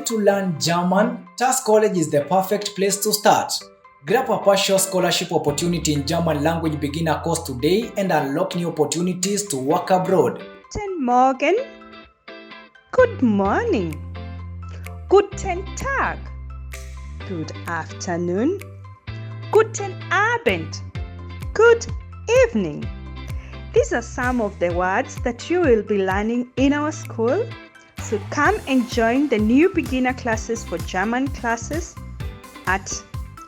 to learn German? TAS College is the perfect place to start. Grab a partial scholarship opportunity in German language beginner course today and unlock new opportunities to work abroad. Guten Morgen. Good morning. Guten Tag. Good afternoon. Guten Abend. Good evening. These are some of the words that you will be learning in our school. So come and join the new beginner classes for German classes at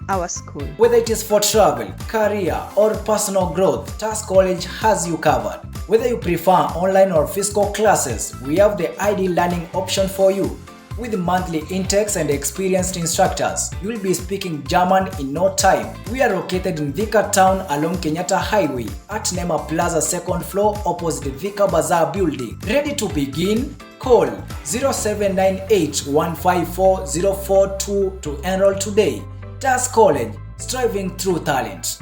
our school. Whether it is for travel, career, or personal growth, TAS College has you covered. Whether you prefer online or physical classes, we have the ideal learning option for you. With monthly intakes and experienced instructors, you will be speaking German in no time. We are located in Vika Town along Kenyatta Highway at Nema Plaza 2nd floor opposite Vika Bazaar building. Ready to begin? Call 0798 154 042 to enroll today. TAS College, striving through talent.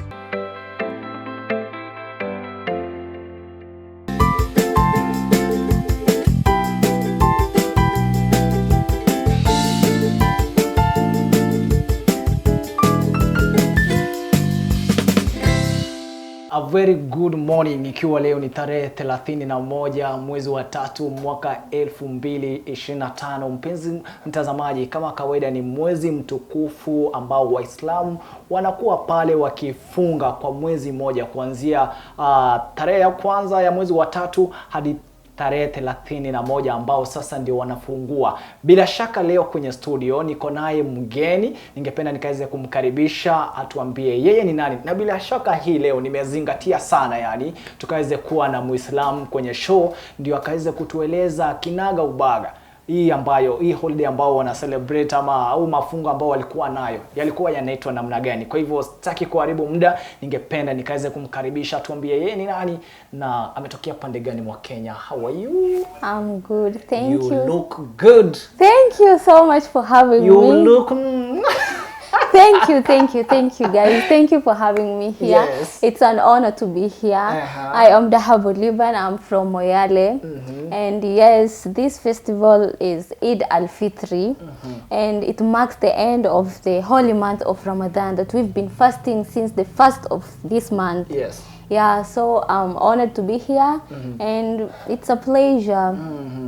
A very good morning, ikiwa leo ni tarehe 31 mwezi wa 3 mwaka 2025. Mpenzi mtazamaji, kama kawaida ni mwezi mtukufu ambao Waislamu wanakuwa pale wakifunga kwa mwezi moja kuanzia tarehe ya kwanza ya mwezi wa 3 hadi tarehe 31 ambao sasa ndio wanafungua. Bila shaka leo kwenye studio niko naye mgeni, ningependa nikaweze kumkaribisha atuambie yeye ni nani. Na bila shaka hii leo nimezingatia sana, yani tukaweze kuwa na Muislamu kwenye show ndio akaweze kutueleza kinaga ubaga hii holiday ambao wana celebrate au mafungo ambao walikuwa nayo yalikuwa yanaitwa namna gani. Kwa hivyo sitaki kuharibu muda, ningependa nikaweze kumkaribisha tuambie yeye ni nani na ametokea pande gani mwa Kenya. How are you? I'm good, thank you. You look good. Thank you so much for having me. You look Thank you guys. Thank you for having me here. Yes. It's an honor to be here. I am Dahabo Liban. I'm from Moyale. And yes, this festival is Eid al-Fitri. And it marks the end of the holy month of Ramadan that we've been fasting since the first of this month. Yes. Yeah, so I'm honored to be here, and it's a pleasure.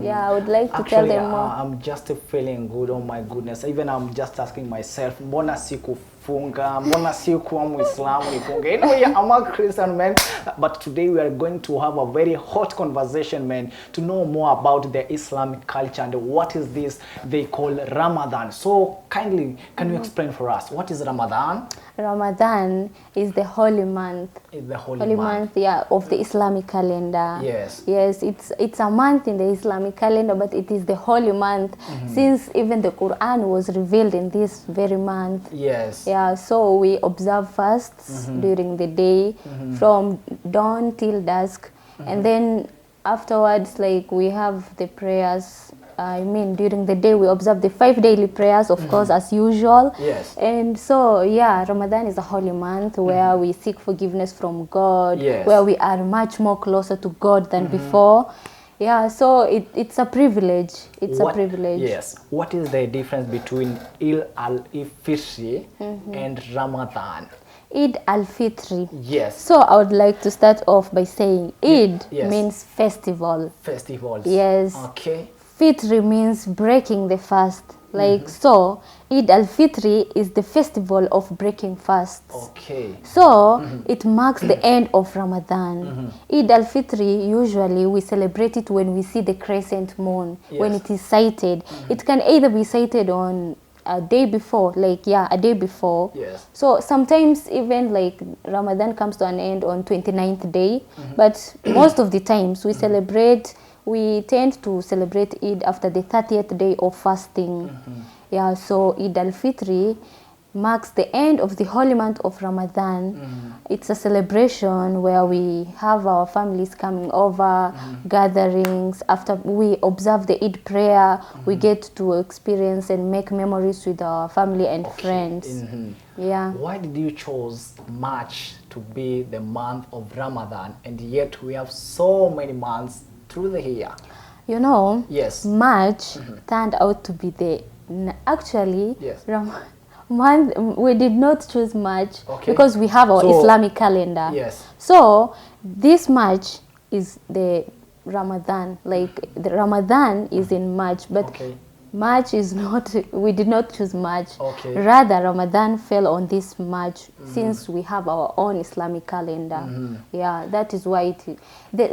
Yeah, I would like to tell them more. I'm just feeling good. Oh my goodness. Even I'm just asking myself, mbona sikufunga, mbona sikuwa Muislamu nifunge. Anyway, I'm a Christian man, but today we are going to have a very hot conversation, man, to know more about the Islamic culture and what is this they call Ramadan. So kindly, can you explain for us what is Ramadan? Ramadan is the holy month. Is the holy month, yeah, of the Islamic calendar. Yes. Yes, it's a month in the Islamic calendar, but it is the holy month since even the Quran was revealed in this very month. Yes. Yeah, so we observe fasts during the day from dawn till dusk, and then afterwards, like, we have the prayers. During the day we observe the 5 daily prayers, of course, as usual. Yes. And so, yeah, Ramadan is a holy month where we seek forgiveness from God, yes, where we are much more closer to God than before. Yeah, so it's a privilege. It's a privilege. Yes. What is the difference between Eid al-Fitri and Ramadan? Eid al-Fitri. Yes. So I would like to start off by saying Eid means festival. Festivals. Yes. Okay. Fitri means breaking the fast. Like, so Eid al-Fitri is the festival of breaking fasts. Okay. So it marks the end of Ramadan. Eid al-Fitri, usually we celebrate it when we see the crescent moon, when it is sighted. It can either be sighted on a day before, a day before. Yes. So sometimes even like Ramadan comes to an end on 29th day, but most of the times we tend to celebrate Eid after the 30th day of fasting. Yeah, so Eid al-Fitri marks the end of the holy month of Ramadan. It's a celebration where we have our families coming over, gatherings. After we observe the Eid prayer, we get to experience and make memories with our family and friends. Yeah. Why did you choose March to be the month of Ramadan, and yet we have so many months through the year? You know, yes, March turned out to be the Actually, Yes. month we did not choose March Okay. because we have our So- Islamic calendar. Yes. So this March is the Ramadan. Like the Ramadan is in March, but Okay. March is not. We did not choose March. Okay. Rather, Ramadan fell on this March since we have our own Islamic calendar. Yeah, that is why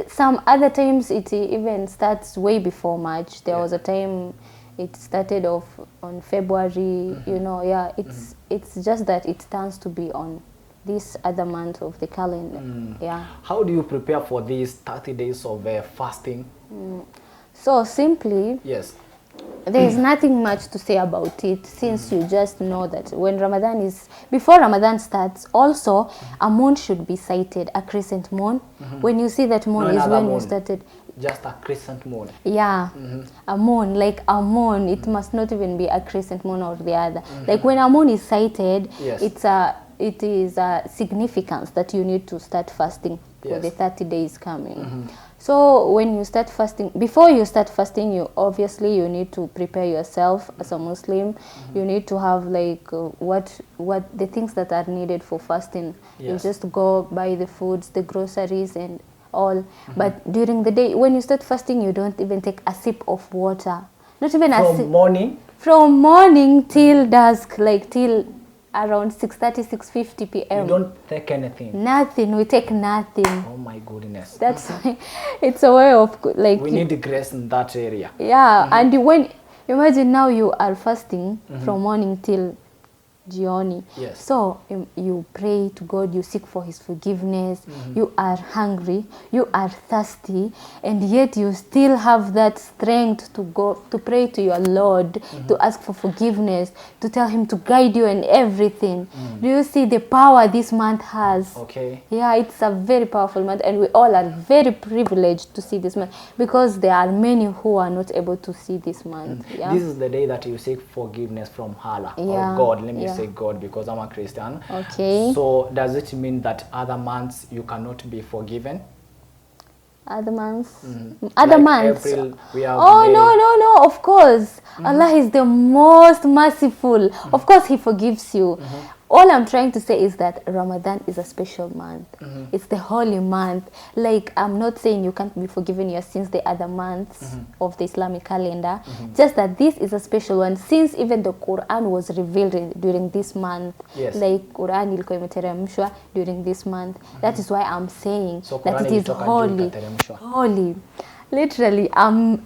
some other times it even starts way before March. There was a time it started off on February. You know, yeah. It's just that it tends to be on this other month of the calendar. Yeah. How do you prepare for these 30 days of fasting? So simply, Yes. there is nothing much to say about it, since you just know that when Ramadan is, before Ramadan starts, also a moon should be sighted, a crescent moon. When you see that moon No, is another when you moon. started. Just a crescent moon. Yeah, a moon, like a moon. It must not even be a crescent moon or the other. Like when a moon is sighted, Yes. it is a significance that you need to start fasting for Yes. the 30 days coming. So when you start fasting, before you start fasting, you obviously you need to prepare yourself as a Muslim. You need to have like what the things that are needed for fasting. You Yes. just go buy the foods, the groceries, and all. But during the day, when you start fasting, you don't even take a sip of water. Not even a sip. From morning? From morning till dusk, like till around 6:30, 6:50 p.m. You don't take anything. Nothing. We take nothing. Oh my goodness. That's why it's a way of like We need grace in that area. yeah. And when imagine now you are fasting from morning till jioni. Yes. So you pray to God, you seek for his forgiveness, you are hungry, you are thirsty, and yet you still have that strength to go to pray to your Lord, to ask for forgiveness, to tell him to guide you in everything. Do you see the power this month has? Okay. Yeah, it's a very powerful month, and we all are very privileged to see this month, because there are many who are not able to see this month. Yeah. This is the day that you seek forgiveness from Allah Yeah, or God. Let me yeah. say God because I'm a Christian. Okay. So does it mean that other months you cannot be forgiven? Other months? Other Like months? April, we have Oh, May. no, of course. Allah is the most merciful. Of course, he forgives you. All I'm trying to say is that Ramadan is a special month. It's the holy month. Like, I'm not saying you can't be forgiven your sins the other months of the Islamic calendar. Just that this is a special one, since even the Quran was revealed during this month. Yes. Like, Quran ilikuwa imeteremshwa during this month. That is why I'm saying So that Quran it is ilitoka juu holy. ikateremshwa. Holy. Literally,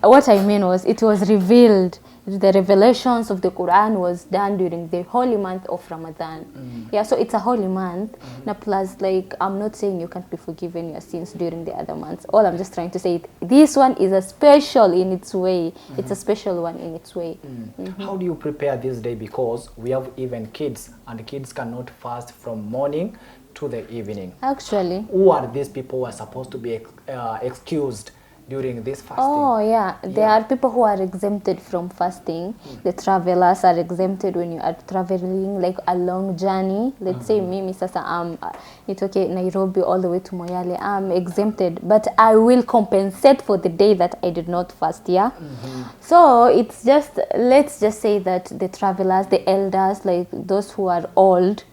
what I mean was, it was revealed. The revelations of the Quran was done during the holy month of Ramadan. Yeah, so it's a holy month. Now, plus, like, I'm not saying you can't be forgiven your sins during the other months. All I'm just trying to say, this one is a special in its way. It's a special one in its way. How do you prepare this day? Because we have even kids, and kids cannot fast from morning to the evening. Actually. Who are these people who are supposed to be excused during this fasting? Oh, yeah. There are people who are exempted from fasting. The travelers are exempted when you are traveling, like a long journey. Let's say Mimi Sasa, it's okay, Nairobi all the way to Moyale. I'm exempted, but I will compensate for the day that I did not fast, yeah? So it's just, let's just say that the travelers, the elders, like those who are old,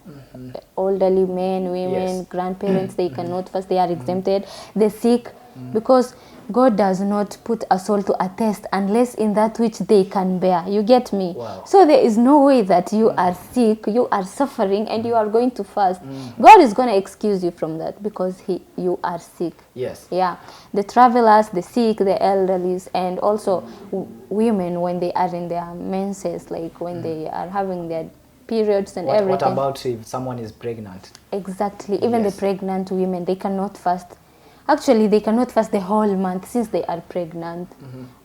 elderly men, women, Yes. grandparents, they cannot fast, they are exempted. The sick, because God does not put a soul to a test unless in that which they can bear. You get me? Wow. So there is no way that you are sick, you are suffering, and you are going to fast. God is going to excuse you from that because you are sick. Yes. Yeah. The travelers, the sick, the elderly, and also women when they are in their menses, like when they are having their periods and everything. What about if someone is pregnant? Exactly. Even Yes. the pregnant women, they cannot fast. Actually, they cannot fast the whole month since they are pregnant.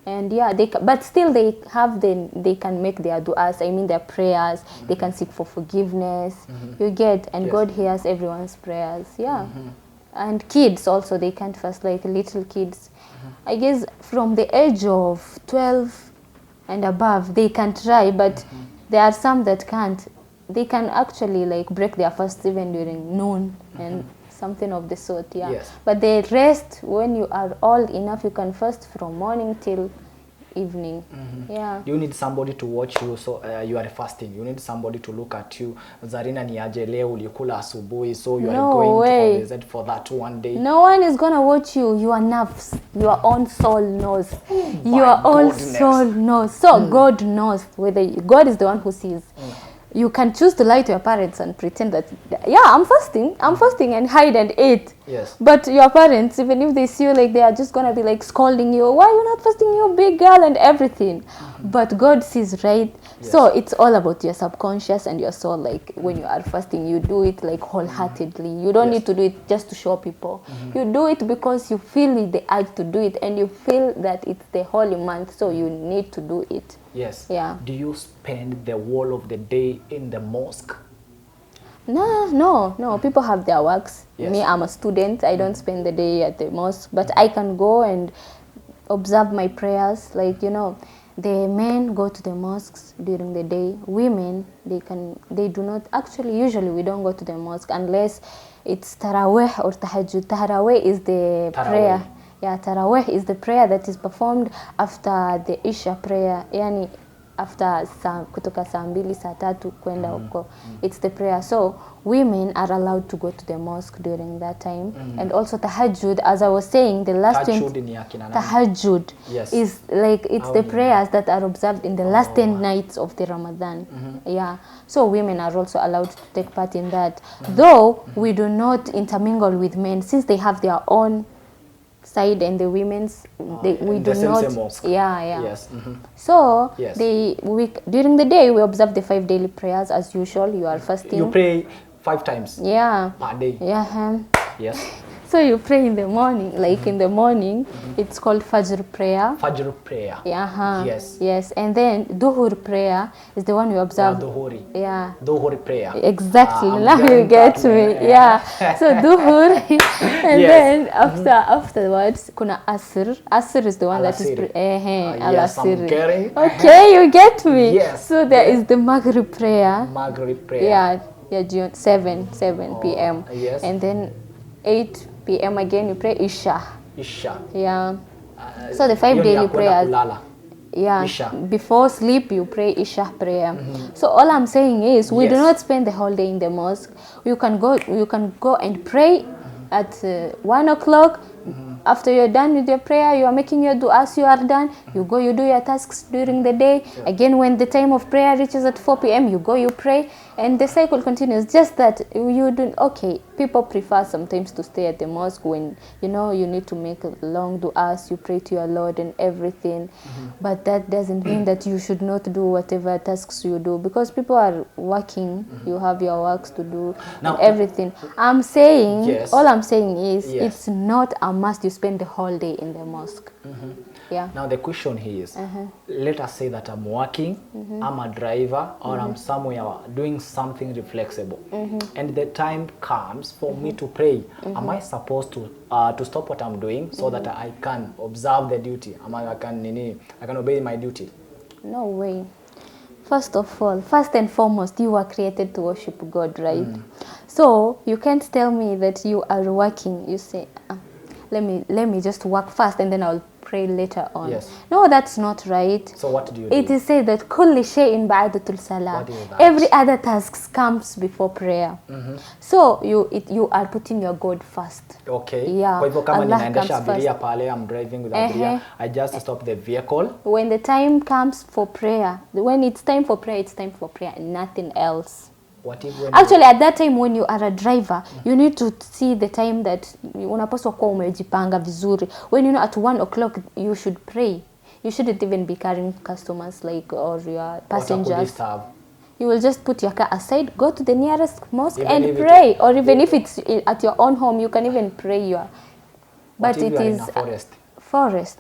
And yeah, but still they can make their du'as, I mean their prayers. They can seek for forgiveness. You get, and Yes. God hears everyone's prayers. Yeah. And kids also, they can't fast, like little kids. I guess from the age of 12 and above, they can try, but there are some that can't. They can actually like break their fast even during noon and something of the sort, yeah. Yes. But the rest, when you are old enough, you can fast from morning till evening. Yeah. You need somebody to watch you, so you are fasting. You need somebody to look at you. Zarina ni aje leo ulikula asubuhi, so you are going to always it for that one day. No one is gonna watch you. Your nerves, your own soul knows. Your own soul knows. So God knows whether God is the one who sees. You can choose to lie to your parents and pretend that, yeah, I'm fasting and hide and eat. Yes. But your parents, even if they see you, like, they are just gonna be like scolding you, why are you not fasting, you big girl, and everything. But God sees, right? Yes. So it's all about your subconscious and your soul. Like when you are fasting, you do it like wholeheartedly. You don't need to do it just to show people. You do it because you feel the urge to do it, and you feel that it's the holy month, so you need to do it. Yes. Yeah. Do you spend the whole of the day in the mosque? No. People have their works. Yes. Me, I'm a student. I don't spend the day at the mosque, but I can go and observe my prayers. Like, you know, the men go to the mosques during the day. Women, they do not. Actually, usually we don't go to the mosque unless it's Tarawih or Tahajjud. Tarawih is the prayer. Yeah, Tarawih is the prayer that is performed after the Isha prayer. Yani after kutoka saa 2 saa 3 kwenda huko. It's the prayer. So women are allowed to go to the mosque during that time. And also Tahajjud, as I was saying, the last Tahajjud is like, it's the prayers that are observed in the last 10 nights of the Ramadan. Yeah. So women are also allowed to take part in that. Though we do not intermingle with men, since they have their own side, and the women's we do not. Yeah. Yes. So during the day we observe the 5 daily prayers as usual. You are fasting. You pray 5 times. Yeah. Per day. Yeah. Yes. So you pray in the morning, like in the morning, it's called Fajr prayer. Fajr prayer. Yeah. Yes. Yes, and then Duhur prayer is the one you observe. Duhuri. Yeah. Duhuri prayer. Exactly. Now you get me. Yeah. So Duhur, and then afterwards, kuna Asr. Asr is the one that is yes, I'm getting. Okay, you get me. Yes. So there is the Maghrib prayer. Maghrib prayer. Yeah, 7 p.m. Yes. And then 8 p.m. again you pray Isha. Yeah. So the 5 daily prayers. Yeah. Isha. Before sleep you pray Isha prayer. So all I'm saying is we do not spend the whole day in the mosque. You can go and pray at 1 o'clock. After you're done with your prayer, you are making your du'as, you are done, you go, you do your tasks during the day. Again, when the time of prayer reaches at 4 p.m., you go, you pray, and the cycle continues. Just that you do, okay, people prefer sometimes to stay at the mosque when, you know, you need to make long du'as, you pray to your Lord and everything. But that doesn't mean that you should not do whatever tasks you do, because people are working, you have your works to do, and everything. I'm saying, all I'm saying is, it's not a must you spend the whole day in the mosque. Yeah. Now the question here is, let us say that I'm working, I'm a driver, or I'm somewhere doing something reflexible, and the time comes for me to pray. Am I supposed to stop what I'm doing so that I can observe the duty? I can obey my duty? No way. First of all, first and foremost, you were created to worship God, right? So you can't tell me that you are working. You say, let me just work first and then I'll pray later on. Yes. No, that's not right. So what do you do? It is said that kulli shay'in ba'datul salah. What is that? Every other task comes before prayer. So you are putting your God first. Okay. Yeah. Kwa hivyo kama Allah ninaendesha comes abiria first. pale, I'm driving with abiria, I just stop the vehicle. When the time comes for prayer, when it's time for prayer, it's time for prayer and nothing else. What if when Actually, at that time when you are a driver, you need to see the time that unapaswa kuwa umejipanga vizuri. When you know at 1 o'clock you should pray. You shouldn't even be carrying customers or your passengers. You will just put your car aside, go to the nearest mosque and pray. Or even if it's at your own home, you can even pray your. But it is in a forest.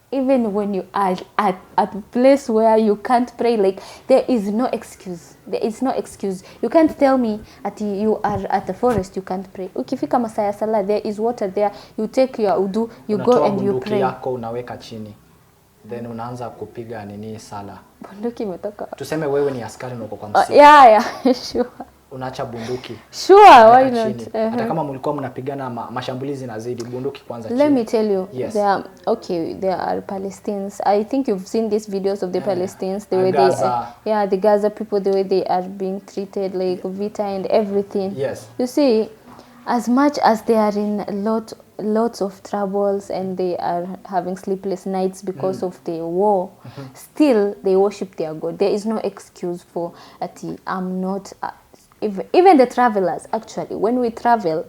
Even when you are at a place where you can't pray, like there is no excuse. There is no excuse. You can't tell me that you are at the forest, you can't pray. Ukifika masaa ya sala, there is water there. You take your udu, you go and you pray. Yako unaweka chini. Then unaanza kupiga nini sala. Bunduki imetoka. Tuseme wewe ni askari na uko kwa msitu. Yeah, sure. unaacha bunduki. Sure, why Unaweka not? chini. Hata kama mlikuwa mnapigana mashambulizi na zaidi, bunduki kwanza chini. Let me tell you, Yes. there are Palestinians. I think you've seen these videos of the Palestinians, the way Gaza. the Gaza people, the way they are being treated, like Vita and everything. Yes. You see, as much as they are in lots of troubles and they are having sleepless nights because of the war, still they worship their God. There is no excuse for I'm not. Even the travelers, actually, when we travel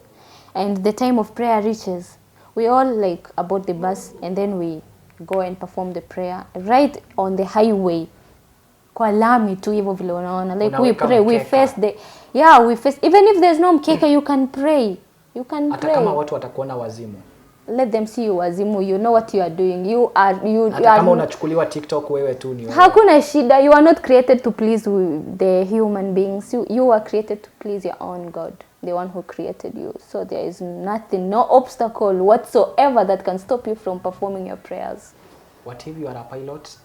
and the time of prayer reaches, we all like aboard the bus and then we go and perform the prayer right on the highway. Kwa lami tu hivyo vile unaona, like we pray, we face even if there's no mkeka, you can pray. You can hata pray. Kama watu watakuona wazimu, let them see you wazimu, you know what you are doing. You are kama unachukuliwa TikTok, wewe tu ni wewe. Hakuna shida, you are not created to please the human beings. You are created to please your own God, the one who created you. So there is nothing, no obstacle whatsoever that can stop you from performing your prayers. What if you are a pilot?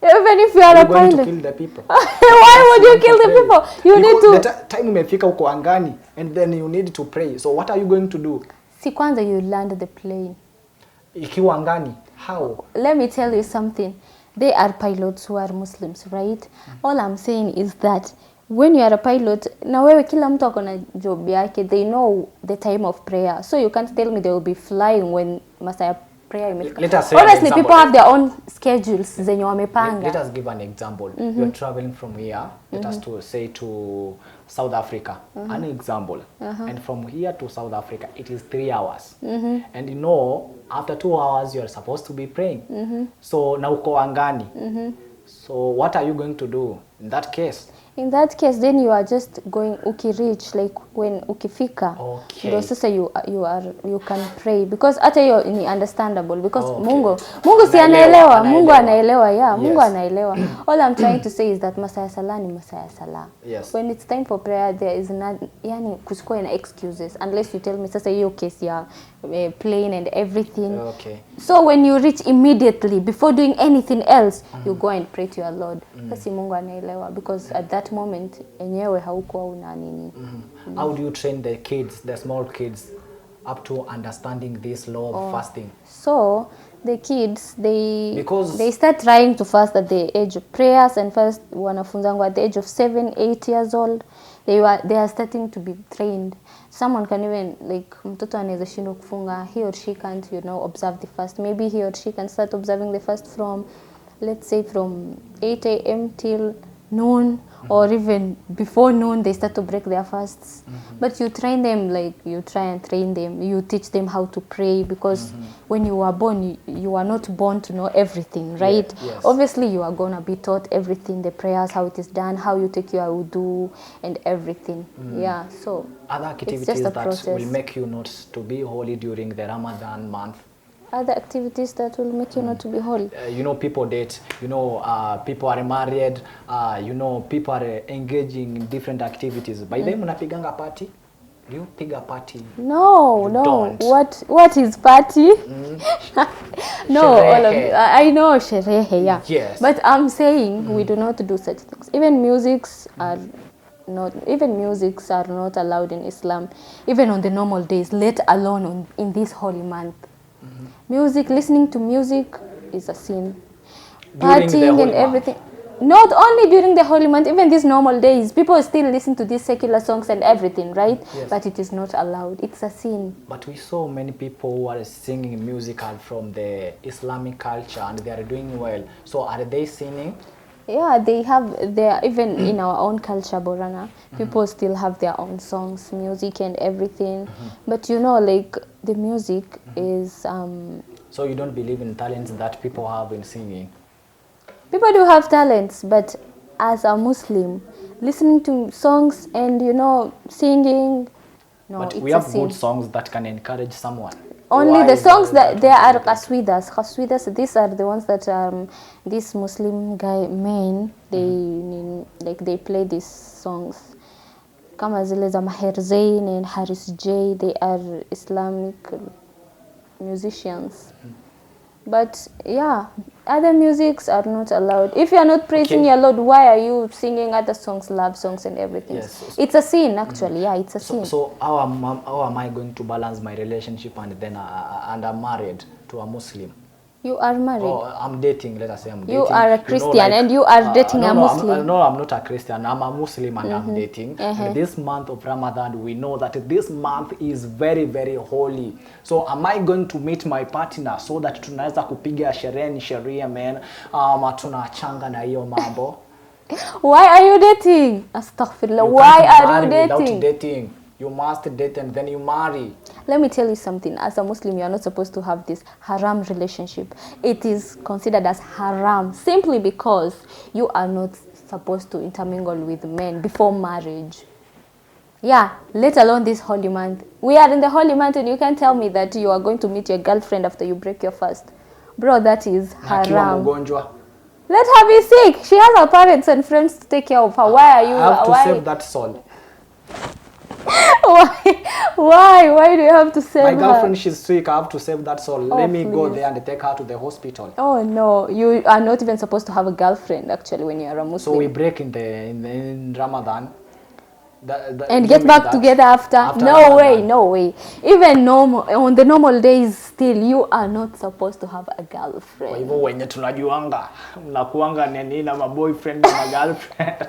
Even if you are a going pilot, to kill the people? why would you kill the people? You need to. The time umefika uko angani and then you need to pray. So what are you going to do? Si kwanza you land the plane. Ikiwa angani, how? Let me tell you something. They are pilots who are Muslims, right? All I'm saying is that when you are a pilot, na wewe kila mtu akona job yake, they know the time of prayer. So you can't tell me they will be flying when Messiah prayer imefika. Honestly, people have their own schedules zenye wamepanga. Let us give an example. You're traveling from here, let us to say to South Africa, an example. And from here to South Africa, it is 3 hours. And you know, after 2 hours, you are supposed to be praying. So na uko angani. So what are you going to do in that case? In that case, then you are just going ukirich, like when ukifika. Okay. Ndio sasa you can pray because hata hiyo ni understandable because Mungu si anaelewa, Mungu anaelewa, Mungu anaelewa. All I'm trying to say is that Masaya Salah ni Masaya Salah. Yes. When it's time for prayer, there is not yani kusikuwa na excuses unless you tell me sasa hiyo case ya plane and everything. Okay. So when you reach immediately before doing anything else, you go and pray to your Lord. Sasa Mungu anaelewa because at that moment enyewe haukuwa una nini. How do you train the kids, the small kids, up to understanding this law of fasting? So the kids, they start trying to fast at the age of prayers and fast wanafunzangu at the age of 7, 8 years old. They are starting to be trained. Someone can even, like, mtoto anaweza shindwa kufunga, he or she can't, observe the fast. Maybe he or she can start observing the fast from, let's say, from 8 a.m. till noon, or even before noon they start to break their fasts. But you train them, like you try and train them, you teach them how to pray because when you are born, you are not born to know everything, right? Yes. Obviously you are gonna be taught everything, the prayers, how it is done, how you take your wudu and everything. So other activities that will make you not to be holy during the Ramadan month. Other activities that will make you not to be holy. People date, people are married, people are engaging in different activities. By them, unapiganga party? Do you pick a party? No, you no. Don't. What is party? No, all of I know sherehe, yeah. Yes. But I'm saying we do not do such things. Even musics are not allowed in Islam, even on the normal days, let alone in this holy month. Music, listening to music is a sin. Partying and everything. Not only during the holy month, even these normal days, people still listen to these secular songs and everything, right? Yes. But it is not allowed. It's a sin. But we saw many people who are singing music from the Islamic culture and they are doing well. So are they sinning? Yeah, they are even in our own culture, Borana, people still have their own songs, music and everything. But like the music is... So you don't believe in talents that people have in singing? People do have talents, but as a Muslim, listening to songs and, singing, no, but it's we have a sin. good songs that can encourage someone. Only Why the songs that there are qaswidas? Qaswidas, these are the ones that these Muslim men, they play these songs. Kama zile za Maher Zain and Haris J, they are Islamic musicians. But yeah, other musics are not allowed. If you are not praising Okay. your Lord, why are you singing other songs, love songs and everything? Yes. It's a sin actually. Yeah, it's a sin. So how am I going to balance my relationship and then and I'm married to a Muslim? You are married. Oh, I'm dating. Let us say I'm dating. You are a Christian and you are dating no, a no, Muslim. no, I'm not a Christian. I'm a Muslim and I'm dating. And this month of Ramadan, we know that this month is very, very holy. So am I going to meet my partner so that tunaweza kupiga sherehe ni sheria man, tunachanga na hiyo mambo? Why are you dating? Astaghfirullah. You Why can't are marry you without dating? dating. You must date and then you marry. Let me tell you something. As a Muslim, you are not supposed to have this haram relationship. It is considered as haram simply because you are not supposed to intermingle with men before marriage. Yeah, let alone this holy month. We are in the holy month and you can't tell me that you are going to meet your girlfriend after you break your fast. Bro, that is Na akiwa haram. mgonjwa. Let her be sick. She has her parents and friends to take care of her. Why are you? I have to why? save that soul. Why do you have to save My her? girlfriend, she's sick. I have to save that soul. Let me go please. there and take her to the hospital. Oh no, you are not even supposed to have a girlfriend actually when you are a Muslim. So we break in Ramadan. And you get mean back that together after? No Ramadan. way, no way. Even normal on the normal days still you are not supposed to have a Kwa girlfriend. hivyo wenye tunajuanga mnakuanga nini na boyfriend na girlfriend.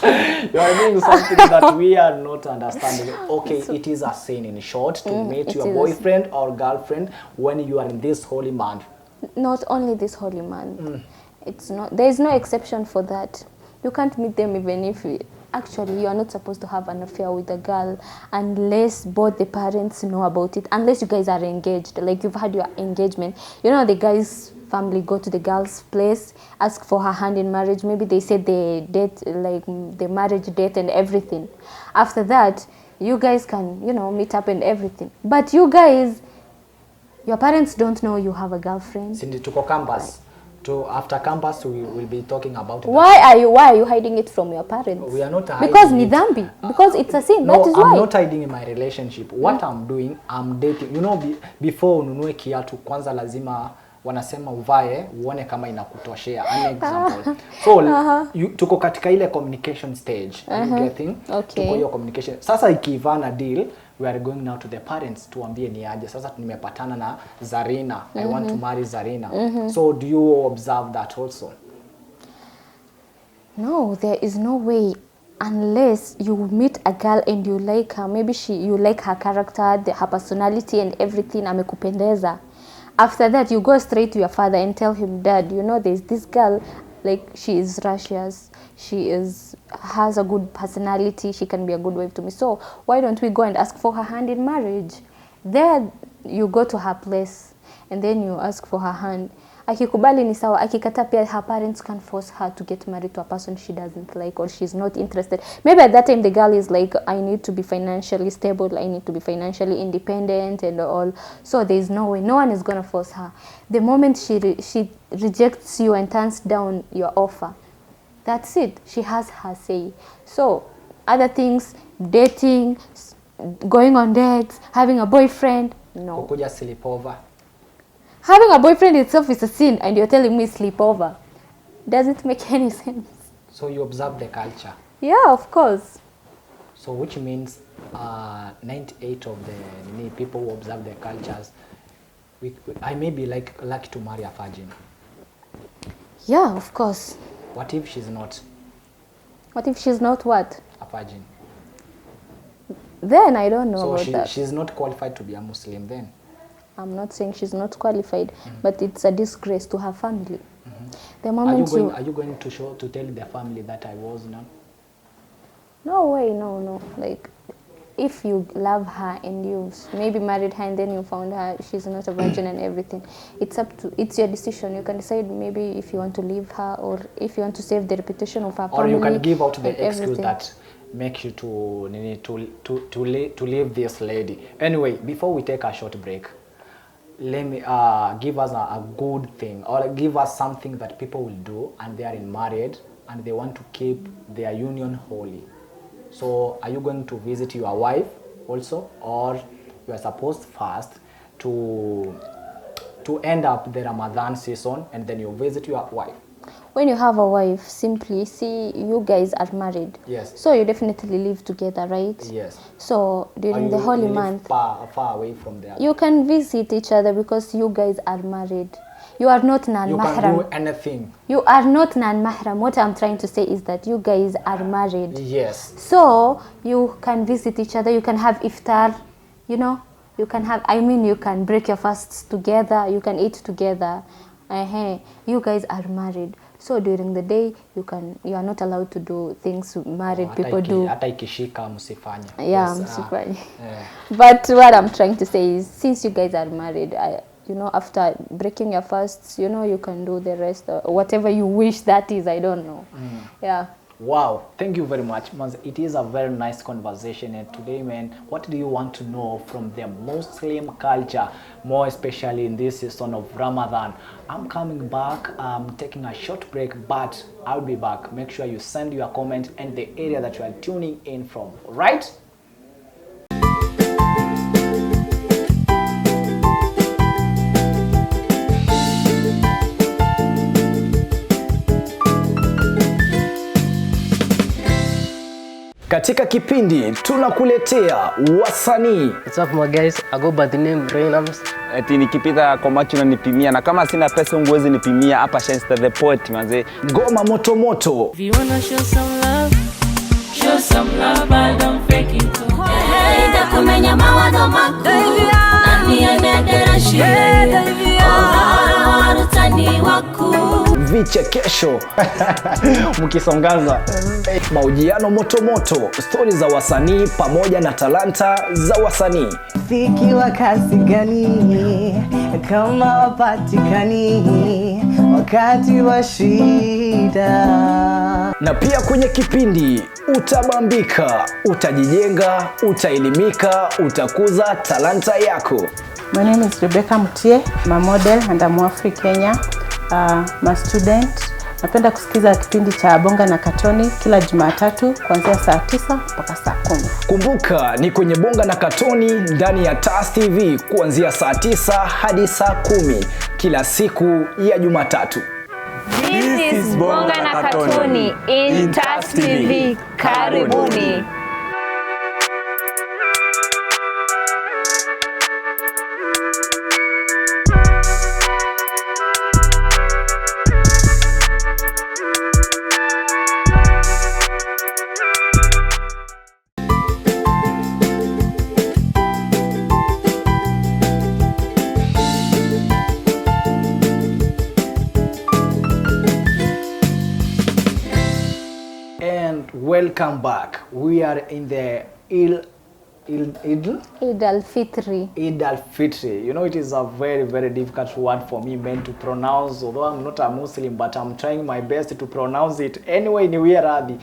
You are doing something that we are not understanding. Okay, it is a sin in short to meet your boyfriend or girlfriend when you are in this holy month. Not only this holy month. It's not. There is no exception for that. You can't meet them even if actually you are not supposed to have an affair with a girl unless both the parents know about it. Unless you guys are engaged, like you've had your engagement. You know, the guy's family go to the girl's place, ask for her hand in marriage. Maybe they said the date, like the marriage date and everything. After that, you guys can, you know, meet up and everything. But you guys, your parents don't know you have a girlfriend. Sindi tuko campus. After campus we will be talking about that. Why are you hiding it from your parents? We are not hiding because it. ni dhambi. Because it's a sin. No, that is I'm why. not hiding in my relationship. What I'm doing, I'm dating. You know, before ununue kiatu kwanza lazima wanasema uvae uone kama inakutoshea. An example. So tuko katika ile communication stage. You getting? Okay. Tuko hiyo communication. Sasa ikivana deal, we are going now to the parents tuambie ni aje. Sasa nimepatana na Zarina. I want to marry Zarina. So do you observe that also? No, there is no way unless you meet a girl and you like her. Maybe you like her character, her personality and everything. Amekupendeza. After that, you go straight to your father and tell him, Dad, you know, there's this girl, like she is righteous. She has a good personality. She can be a good wife to me. So why don't we go and ask for her hand in marriage? There you go to her place and then you ask for her hand. Akikubali ni sawa, akikataa pia her parents can force her to get married to a person she doesn't like or she's not interested. Maybe at that time the girl is like, I need to be financially stable, I need to be financially independent and all. So there is no way, no one is going to force her. The moment she rejects you and turns down your offer, that's it. She has her say. So other things, dating, going on dates, having a boyfriend, no. Kukuja sleepover. Having a boyfriend itself is a sin and you're telling me sleepover. Does it make any sense? So you observe the culture. Yeah, of course. So which means 98 of the people who observe the cultures, I may be lucky to marry a virgin. Yeah, of course. What if she's not What if she's not what? a virgin? Then I don't know So about that. she's not qualified to be a Muslim then? I'm not saying she's not qualified, but it's a disgrace to her family. The Are moment you going to tell the family that I was now? No way, no. Like, if you love her and you maybe married her and then you found her she's not a virgin and everything, it's your decision. You can decide maybe if you want to leave her or if you want to save the reputation of her family. Or you can give out the and excuse everything. that makes you to leave this lady. Anyway, before we take a short break, let me give us a good thing or give us something that people will do and they are married and they want to keep their union holy. So are you going to visit your wife also, or you are supposed first to to end up the Ramadan season and then you visit your wife? When you have a wife, simply see you guys are married. Yes. So you definitely live together, right? Yes. So during the holy you live month, far away from there. you can visit each other because you guys are married. You are not You can non-mahram. do anything. You are not non-mahram. What I'm trying to say is that you guys are married. Yes. So you can visit each other. You can have iftar. You know, you can have. I mean, you can break your fasts together. You can eat together. You guys are married. So during the day, you are not allowed to do things married people do. Hata ikishika msifanye. Yeah, Yes, msifanye. But what I'm trying to say is, since you guys are married, after breaking your fasts, you can do the rest, whatever you wish that is. I don't know. Yeah. Wow, thank you very much, Mans. It is a very nice conversation, and today, man, what do you want to know from the Muslim culture, more especially in this season of Ramadan? I'm coming back, I'm taking a short break, but I'll be back. Make sure you send your comment and the area that you are tuning in from, right? Katika kipindi tunakuletea wasanii. What's up my guys, I go by the name Reynams. Eti nikipita kwa macho unanipimia, na kama sina pesa unguwezi nipimia. Hapa Shensta the poet manze. Ngoma moto moto. If you wanna show some love, I don't fake it. Enda kumenya mawazo makuu, nani anedera shule, warutani wakuu. Vichekesho mkisongaza, mahojiano moto moto, stori za wasanii pamoja na talanta za wasanii. Fiki wa kasi gani kama wapatikani wakati wa shida. Na pia kwenye kipindi utabambika, utajijenga, utaelimika, utakuza talanta yako. My name is Rebecca Mutie, I'm a model and I'm Afri Kenya. I'm a student. Napenda kusikiza kipindi cha Bonga na Katoni kila Jumatatu kuanzia saa 9 mpaka saa 10. Kumbuka ni kwenye Bonga na Katoni ndani ya TAS TV kuanzia saa 9 hadi saa 10 kila siku ya Jumatatu. This is Bonga na Katoni in TAS TV. Karibuni. Welcome back. We are in the Eid al-Fitri. Eid al-Fitri. You know, it is a very, very difficult word for me, man, to pronounce. Although I'm not a Muslim, but I'm trying my best to pronounce it. Anyway, ni radhi.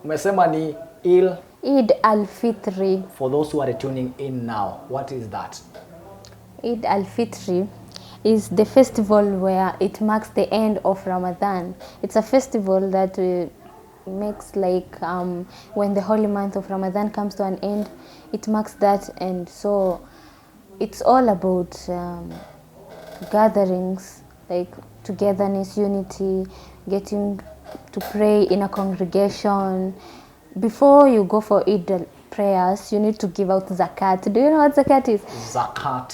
Umesema ni Eid al-Fitri. For those who are tuning in now, what is that? Eid al-Fitri is the festival where it marks the end of Ramadan. It's a festival that makes like when the holy month of Ramadan comes to an end, it marks that, and so it's all about gatherings, like togetherness, unity, getting to pray in a congregation. Before you go for Eid prayers, you need to give out zakat. Do you know what zakat is? Zakat.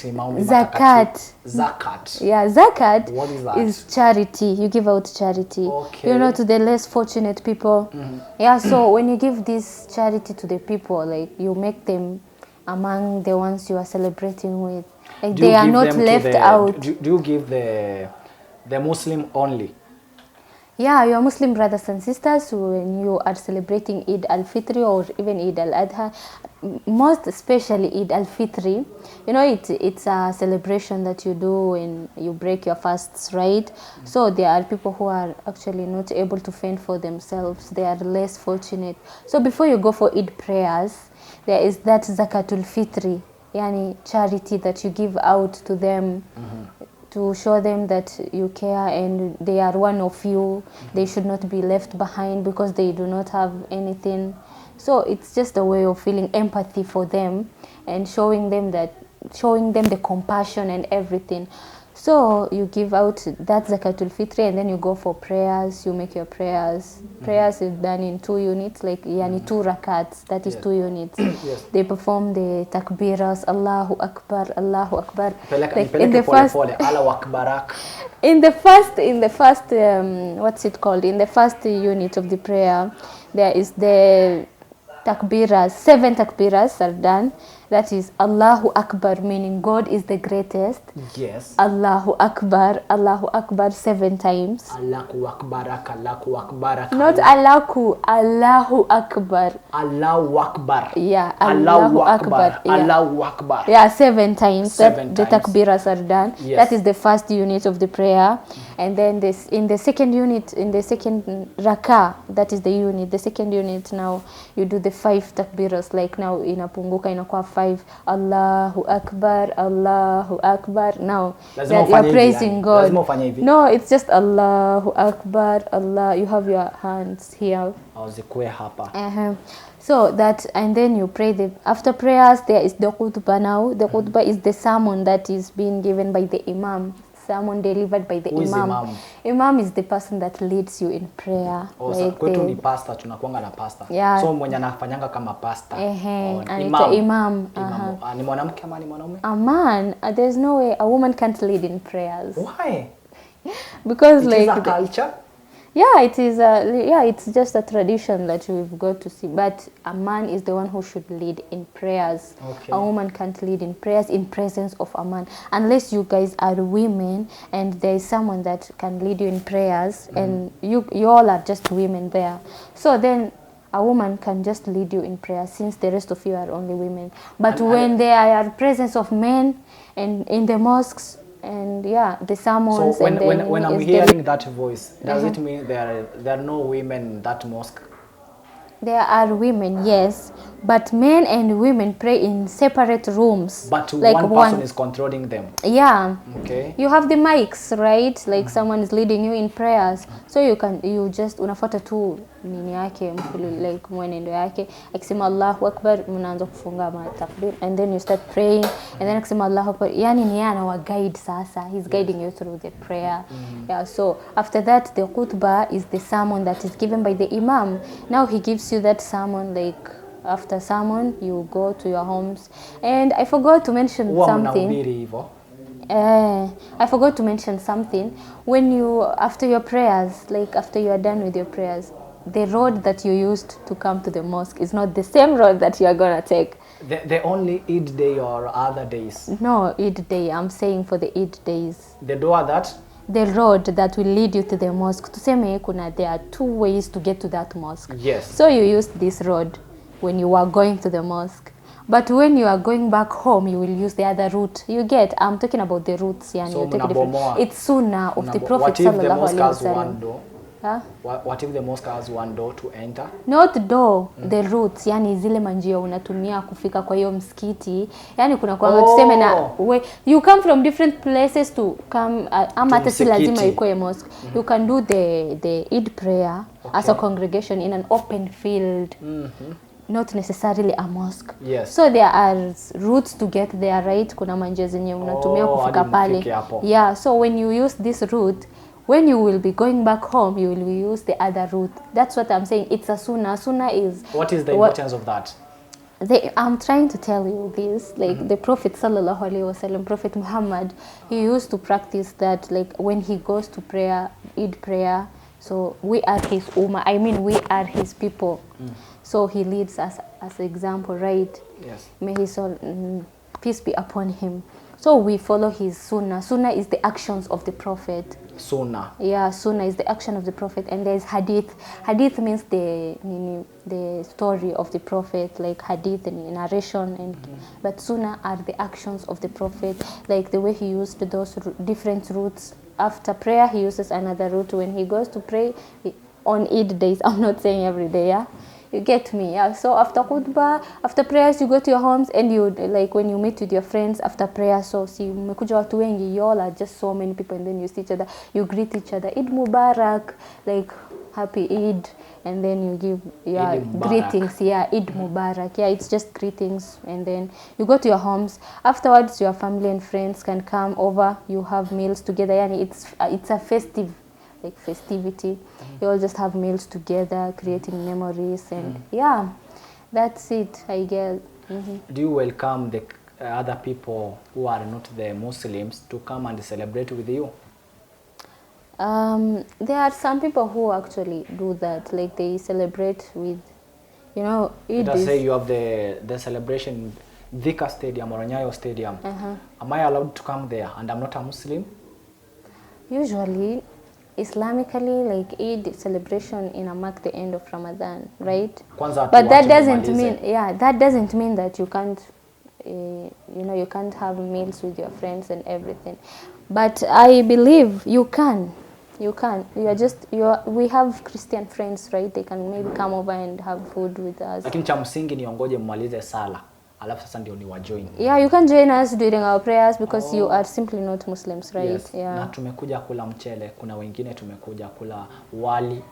Zakat. Yeah, zakat. What is that? Is charity. You give out charity. Okay. To the less fortunate people. Yeah, so when you give this charity to the people, like you make them among the ones you are celebrating with. Like they are not left out. Do you give the Muslim only? Yeah, your Muslim brothers and sisters, when you are celebrating Eid al-Fitri or even Eid al-Adha, most especially Eid al-Fitri, it's a celebration that you do when you break your fasts, right? So there are people who are actually not able to fend for themselves. They are less fortunate. So before you go for Eid prayers, there is that Zakatul Fitri, yani charity that you give out to them. To show them that you care and they are one of you. They should not be left behind because they do not have anything. So it's just a way of feeling empathy for them and showing them the compassion and everything. So you give out that zakatul fitri, and then you go for prayers. You make your prayers. Prayers is done in 2 units, like yani 2 rakats. That is 2 units. Yes. They perform the takbiras, Allahu Akbar, Allahu Akbar. Like in the first, Allahu Akbarak. In the first, what's it called? In the first unit of the prayer, there is the takbiras. 7 takbiras are done. That is Allahu Akbar, meaning God is the greatest. Yes. Allahu Akbar 7 times. Allahu Akbarak, Allahu Akbarak. Not Allahu, Allahu Akbar. Allahu Akbar. Yeah, Allahu Akbar. Yeah. Allahu Akbar. Yeah, 7 times. 7 The times. takbiras are done. Yes. That is the first unit of the prayer. And then this in the second unit, in the second raka, that is the unit. The second unit, now you do the 5 takbiras. Like now inapunguka inakuwa 5. Allahu Akbar, Allahu Akbar. Now that you're praising God. No, it's just Allahu Akbar, Allah. You have your hands here. So that, and then you pray. After prayers, there is the khutbah now. The khutbah is the sermon that is being given by the imam. Sermon delivered by the imam. Imam is the person that leads you in prayer. Like kwetu ni pastor, tunakuanga na pastor. Yeah. So mwenye anafanyanga kama pastor. Anaitwa imam. Ni mwanamke ama ni mwanaume? A man, there's no way a woman can't lead in prayers. Why? Because it like is a culture. Yeah, it is it's just a tradition that we've got to see. But a man is the one who should lead in prayers. Okay. A woman can't lead in prayers in presence of a man. Unless you guys are women and there is someone that can lead you in prayers and you all are just women there. So then a woman can just lead you in prayer since the rest of you are only women. But when there are presence of men and in the mosques, and yeah, the sermons. So and when I'm hearing that voice, does it mean there are no women in that mosque? There are women, yes, but men and women pray in separate rooms. But like one person is controlling them. Yeah. Okay. You have the mics, right? Like someone is leading you in prayers, so you just unafuata tu nini yake like mwenendo yake, akisema Allahu Akbar mnaanza kufunga matakbir, and then you start praying, and then akisema Allahu Akbar, yani ni yana wa guide sasa, he's guiding you through the prayer. Yeah, so after that the khutbah is the sermon that is given by the imam. Now he gives you that sermon, like after sermon you go to your homes. And I forgot to mention something. I forgot to mention something. When you, after your prayers, like after you are done with your prayers, the road that you used to come to the mosque is not the same road that you are going to take. The only Eid day or other days? No, Eid day. I'm saying for the Eid days. The door that? The road that will lead you to the mosque. Tuseme kuna, there are 2 ways to get to that mosque. Yes. So you used this road when you were going to the mosque. But when you are going back home, you will use the other route. You get, I'm talking about the routes. Yani, so it's sunnah of the Prophet sallallahu alaihi wasallam. Huh? What if the mosque has one door to enter? Not door, the routes, yani zile manjia unatumia kufika kwa hiyo msikiti. Yani kuna kwa tuseme na you come from different places to come ama hata si lazima ikuwe mosque. You can do the Eid prayer as a congregation in an open field. Not necessarily a mosque. Yes. So there are routes to get there, right? Kuna manjia zenye unatumia kufika pale. Yeah, so when you use this route, when you will be going back home, you will use the other route. That's what I'm saying. It's a sunnah. Sunnah is... What is the importance of that? I'm trying to tell you this. Like the Prophet sallallahu alaihi wasallam, Prophet Muhammad, he used to practice that. Like when he goes to prayer, Eid prayer. So we are his ummah. I mean, we are his people. So he leads us as an example, right? Yes. May his soul, peace be upon him. So we follow his sunnah. Sunnah is the actions of the Prophet. Sunnah. Yeah, sunnah is the action of the Prophet. And there's hadith. Hadith means the story of the Prophet, like hadith and narration. And but sunnah are the actions of the Prophet, like the way he used those different routes. After prayer, he uses another route. When he goes to pray on Eid days, I'm not saying every day, yeah? You get me, yeah? So after khutbah, after prayers, you go to your homes, and you, like when you meet with your friends after prayer, so see, mmekuja watu wengi, you all are just so many people, and then you see each other, you greet each other, Eid Mubarak, like happy Eid, and then you give your Eid Mubarak. greetings. Yeah, Eid Mubarak. Yeah, it's just greetings, and then you go to your homes. Afterwards, your family and friends can come over. You have meals together. Yeah, it's a festive, like festivity. You all just have meals together, creating memories, and yeah, that's it, I guess. Do you welcome the other people who are not the Muslims to come and celebrate with you? There are some people who actually do that, like they celebrate with, you know, Eid Let us is, say you have the celebration in Vika Stadium or Nyayo Stadium. Am I allowed to come there and I'm not a Muslim? usually Islamically, like Eid celebration mark the end of Ramadan, right? Kwanza But that tuache doesn't tumalize. mean, yeah, that doesn't mean that you can't, you know, you can't have meals with your friends and everything. But I believe you can. You can. We have Christian friends, right? They can maybe come over and have food with us. Lakini cha msingi niongoje mmalize sala. Alafu sasa ndio niwajoin. Yeah, you can join us during our prayers because you are simply not Muslims, right? Yes. Yeah. Na tumekuja kula mchele, kuna wengine tumekuja kula wali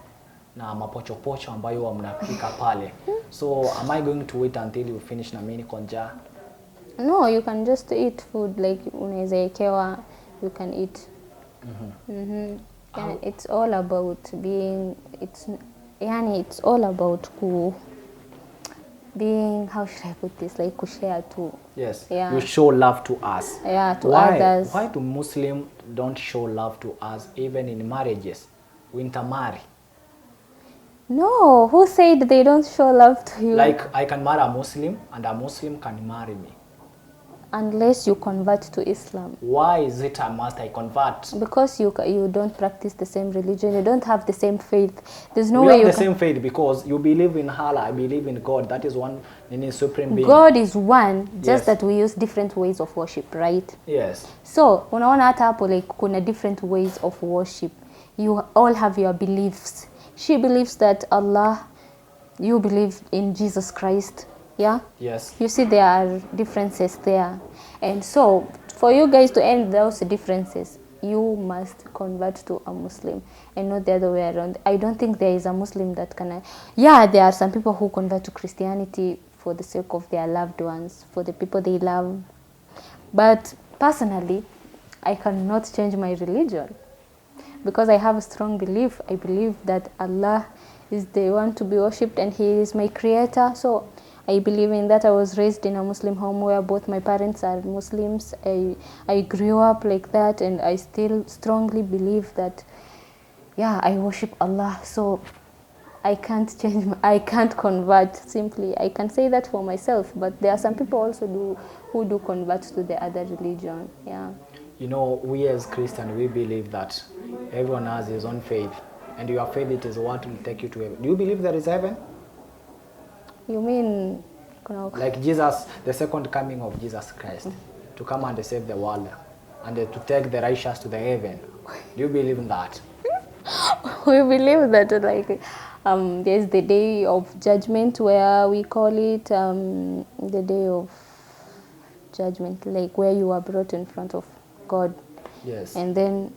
na mapochopocho ambayo mnapika pale. So am I going to wait until you finish na mimi niko njaa? No, you can just eat food like unaweza ekewa, you can eat. Yeah, it's all about being, it's all about being, how should I put this, like kushare too. Yes. Yeah. You show love to us. Yeah, to others. Why do Muslims don't show love to us even in marriages? We intermarry. No, who said they don't show love to you? Like I can marry a Muslim and a Muslim can marry me. Unless you convert to Islam. Why is it I must convert? Because you don't practice the same religion, you don't have the same faith. There's no We way have you the can. same faith because you believe in Allah, I believe in God. That is one supreme being. God is one, just Yes. that we use different ways of worship, right? Yes. So, unaona hata hapo like kuna different ways of worship. You all have your beliefs. She believes that Allah, you believe in Jesus Christ. Yeah? Yes. You see there are differences there. And so, for you guys to end those differences, you must convert to a Muslim and not the other way around. I don't think there is a Muslim that can... Yeah, there are some people who convert to Christianity for the sake of their loved ones, for the people they love. But personally, I cannot change my religion because I have a strong belief. I believe that Allah is the one to be worshipped and He is my creator. So I believe in that. I was raised in a Muslim home where both my parents are Muslims. I grew up like that, and I still strongly believe that, yeah, I worship Allah. So I can't change, I can't convert simply. I can say that for myself, but there are some people also who do convert to the other religion. Yeah. You know, we as Christians, we believe that everyone has his own faith, and your faith it is what will take you to heaven. Do you believe there is heaven? You mean like Jesus, the second coming of Jesus Christ, to come and save the world and to take the righteous to the heaven? Do you believe in that? We believe that like there's the day of judgment, where we call it the day of judgment, like where you are brought in front of God. Yes. And then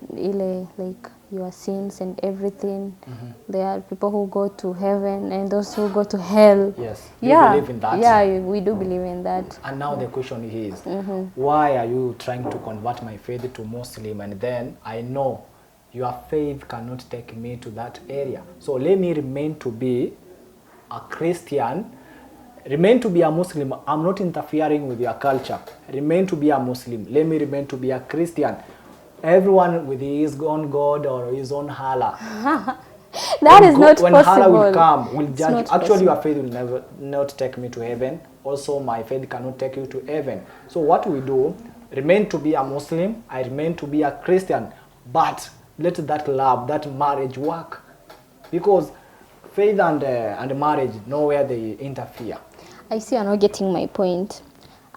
like your sins and everything. There are people who go to heaven and those who go to hell. Yes. You believe in that? Yeah, we do believe in that. And now the question is, why are you trying to convert my faith to Muslim, and then I know your faith cannot take me to that area? So let me remain to be a Christian, remain to be a Muslim. I'm not interfering with your culture. Remain to be a Muslim. Let me remain to be a Christian. Everyone with his own God or his own Allah. That is not when possible. Allah will come, will It's judge. not Actually, possible. your faith will not take me to heaven. Also, my faith cannot take you to heaven. So what we do, remain to be a Muslim, I remain to be a Christian, but let that love, that marriage work. Because faith and marriage, nowhere they interfere. I see you're not getting my point.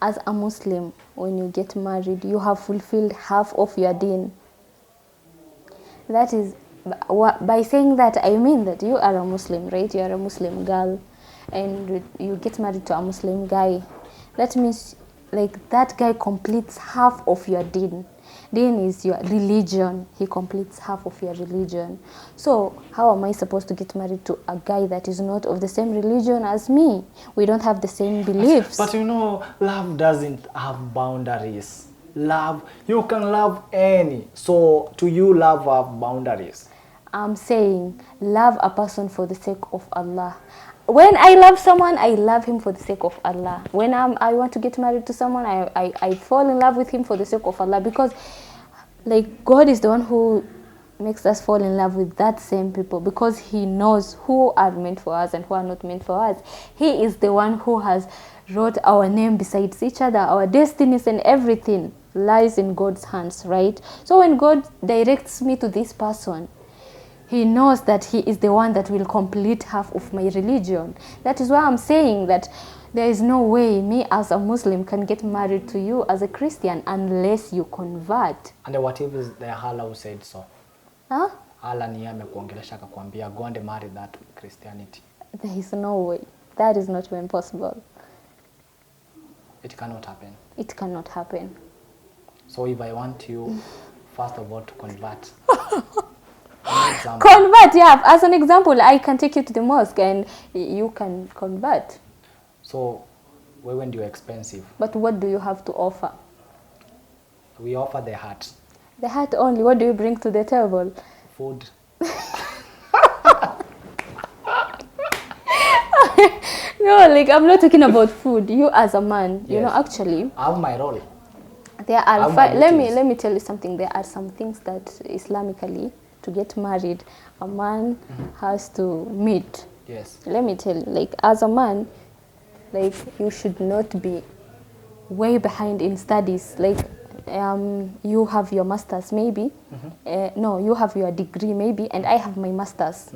As a Muslim, when you get married, you have fulfilled half of your deen. That is, by saying that, I mean that you are a Muslim, right? You are a Muslim girl, and you get married to a Muslim guy. That means, like, that guy completes half of your deen. Deen is your religion. He completes half of your religion. So how am I supposed to get married to a guy that is not of the same religion as me? We don't have the same beliefs. But you know, love doesn't have boundaries. Love, you can love any. So to you, love have boundaries. I'm saying love a person for the sake of Allah. When I love someone, I love him for the sake of Allah. When I want to get married to someone, I fall in love with him for the sake of Allah, because like God is the one who makes us fall in love with that same people, because he knows who are meant for us and who are not meant for us. He is the one who has wrote our name besides each other. Our destinies and everything lies in God's hands, right? So when God directs me to this person, he knows that he is the one that will complete half of my religion. That is why I'm saying that there is no way me as a Muslim can get married to you as a Christian unless you convert. And what if the Allah who said so? Huh? Allah ni amekuongelesha akakwambia go and marry that Christianity. There is no way. That is not even possible. It cannot happen. It cannot happen. So if I want you, first of all, to convert. Convert, yeah. As an example, I can take you to the mosque and you can convert. So, when do you expensive? But what do you have to offer? We offer the heart. The heart only. What do you bring to the table? Food. No, like I'm not talking about food. You as a man, you know, actually. I have my role. There are let me tell you something. There are some things that Islamically, to get married, a man has to meet. Yes. Let me tell you, like as a man, like you should not be way behind in studies. Like you have your masters maybe. No, you have your degree maybe, and I have my masters.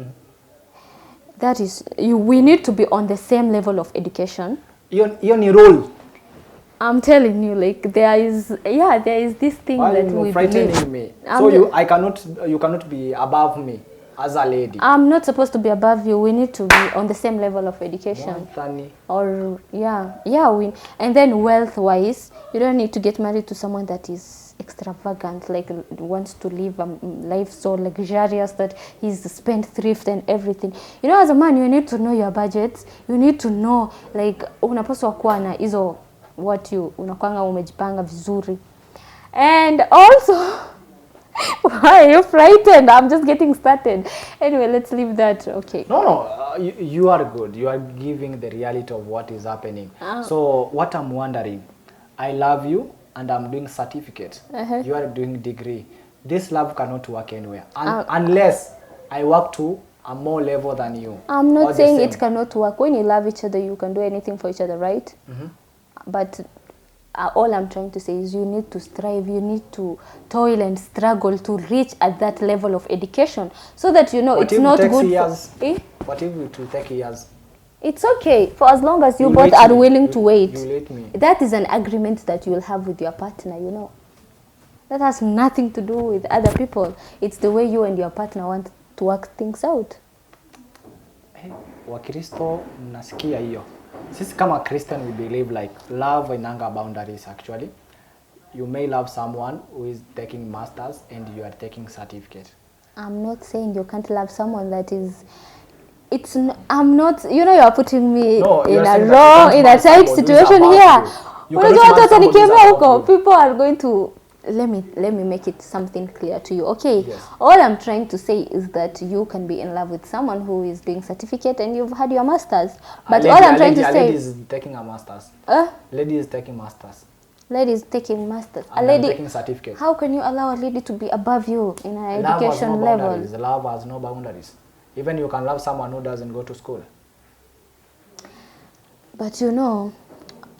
That is, we need to be on the same level of education. Hiyo ni role. I'm telling you, like there is this thing that we frightening me. So you cannot be above me as a lady. I'm not supposed to be above you. We need to be on the same level of education. Or and then wealth-wise, you don't need to get married to someone that is extravagant, like wants to live a life so luxurious that he's spendthrift and everything. You know, as a man, you need to know your budgets. You need to know, like unapaswa kuwa na hizo what you unakwanga umejipanga vizuri. And also, why are you frightened? I'm just getting started. Anyway, let's leave that. Okay. No, you are good. You are giving the reality of what is happening. So what I'm wondering, I love you and I'm doing certificate. You are doing degree. This love cannot work anywhere unless I work to a more level than you. I'm not saying it cannot work. When you love each other, you can do anything for each other, right? But all I'm trying to say is you need to strive, you need to toil and struggle to reach at that level of education, so that you know it's not good. What if it will take years? It's okay, for as long as you both are willing to wait. That is an agreement that you will have with your partner, you know. That has nothing to do with other people. It's the way you and your partner want to work things out. Wakristo mnasikia hiyo. Sisi kama Christian, we believe like love inanga boundaries actually. You may love someone who is taking masters and you are taking certificate. I'm not saying you can't love someone that is I'm not, you know, you are putting me in a tight situation here. People are going to let me make it something clear to you. Okay, all I'm trying to say is that you can be in love with someone who is doing certificate and you've had your masters. But all I'm trying to say, lady is taking a masters. Lady is taking masters. Lady is taking masters. A lady taking certificate. How can you allow a lady to be above you in an education level? Love has no boundaries. Even you can love someone who doesn't go to school. But you know,